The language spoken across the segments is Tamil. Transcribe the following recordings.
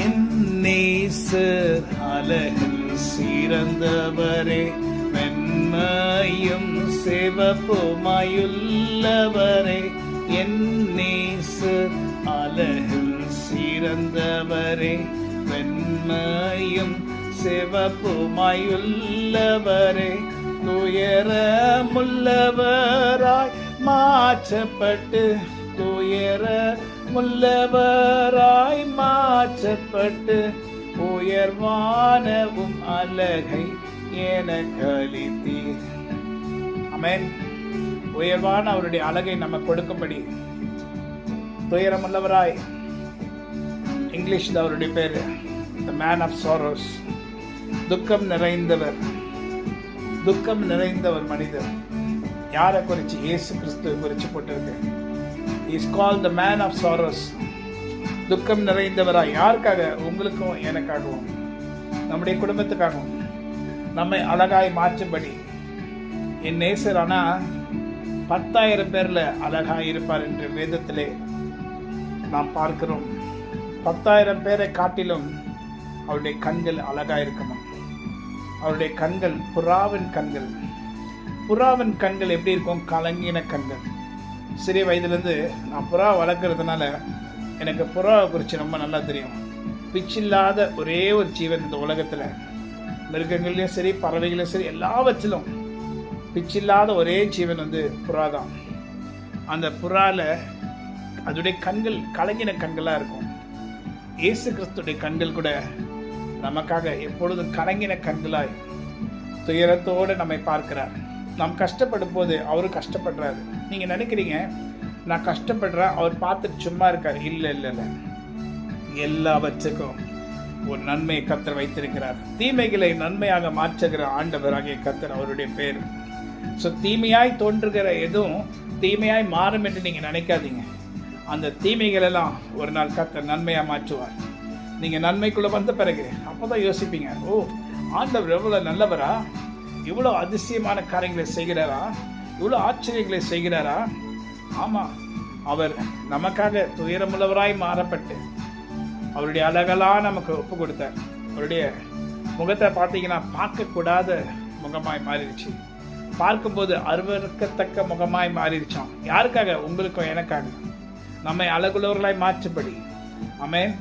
என் நேசர் அழகில் சிறந்தவரே, வெண்மையும் சிவப்புமாயுள்ளவரே. என் நேசர் அழகில் சிறந்தவரே, வெண்மையும் சிவப்புமாயுள்ளவரே. துயரமுள்ளவராய் மாற்றப்பட்டு, துயரமுள்ளவராய் மாற்றப்பட்டு, உயர்வானவும் அழகை எனக்கு அளித்தீர். ஆமென். உயர்வான அவருடைய அழகை நம்ம கொடுக்கும்படி துயரமுள்ளவராய், இங்கிலீஷ்ல அவருடைய பேரு த மேன் ஆஃப் சாரோஸ், துக்கம் நிறைந்தவர். துக்கம் நிறைந்த ஒரு மனிதர். யாரை குறிச்சு? இயேசு கிறிஸ்துவை குறிச்சு போட்டிருக்கு. Is called the man of sorrows. துக்கம் நிறைந்தவராய். யாருக்காக? உங்களுக்கும் எனக்காகவும் நம்முடைய குடும்பத்துக்காகவும் நம்மை அழகாய் மாற்றும்படி. என் நேசர் ஆனா 10,000 பேர்ல அழகாய் இருப்பார் என்று வேதத்திலே நாம் பார்க்கிறோம். 10,000 பேரை காட்டிலும் அவருடைய கண்கள் அழகாய் இருக்குமா? அவருடைய கண்கள் புறாவின் கண்கள். புறாவின் கண்கள் எப்படி இருக்கும்? கலங்கின கண்கள். சிறிய வயதுலேருந்து நான் புறா வளர்க்குறதுனால எனக்கு புறாவை குறித்து ரொம்ப நல்லா தெரியும். பிச்சில்லாத ஒரே ஒரு ஜீவன் இந்த உலகத்தில், மிருகங்கள்லையும் சரி பறவைகளையும் சரி எல்லாவற்றிலும் பிச்சில்லாத ஒரே ஜீவன் புறா தான். அந்த புறாவில் அதோடைய கண்கள் கலங்கின கண்களாக இருக்கும். இயேசு கிறிஸ்துடைய கண்கள் கூட நமக்காக எப்பொழுதும் கலங்கின கண்களாய் துயரத்தோடு நம்மை பார்க்கிறார். நாம் கஷ்டப்படும் போது அவரும் கஷ்டப்படுறாரு. நீங்கள் நினைக்கிறீங்க நான் கஷ்டப்படுறேன் அவர் பார்த்துட்டு சும்மா இருக்கார். இல்லை இல்லை இல்லை, எல்லாவற்றுக்கும் ஒரு நன்மையை கர்த்தர் வைத்திருக்கிறார். தீமைகளை நன்மையாக மாற்றுகிற ஆண்டவராகிய கர்த்தர் அவருடைய பேர். ஸோ தீமையாய் தோன்றுகிற எதுவும் தீமையாய் மாறும் என்று நீங்கள் நினைக்காதீங்க. அந்த தீமைகளெல்லாம் ஒரு நாள் கர்த்தர் நன்மையாக மாற்றுவார். நீங்கள் நன்மைக்குள்ளே வந்த பிறகு அப்போ தான் யோசிப்பீங்க, ஓ ஆண்டவர் எவ்வளோ நல்லவரா, இவ்வளோ அதிசயமான காரியங்களை செய்கிறாரா, இவ்வளோ ஆச்சரியங்களை செய்கிறாரா. ஆமாம், அவர் நமக்காக துயரமுள்ளவராய் மாறப்பட்டு அவருடைய அழகெல்லாம் நமக்கு ஒப்பு கொடுத்தார். அவருடைய முகத்தை பார்த்தீங்கன்னா பார்க்கக்கூடாத முகமாய் மாறிடுச்சு. பார்க்கும்போது அருவருக்கத்தக்க முகமாய் மாறிடுச்சான். யாருக்காக? உங்களுக்கும் எனக்காக, நம்மை அழகுள்ளவர்களாய் மாற்றும்படி. ஆமென்.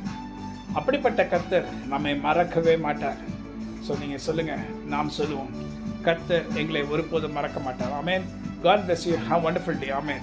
அப்படிப்பட்ட கர்த்தர் நம்மை மறக்கவே மாட்டார். ஸோ நீங்கள் சொல்லுங்கள், நாம் சொல்லுவோம், கர்த்தர் எங்களை ஒருபோதும் மறக்க மாட்டார். ஆமென். God bless you. Have a wonderful day. Amen.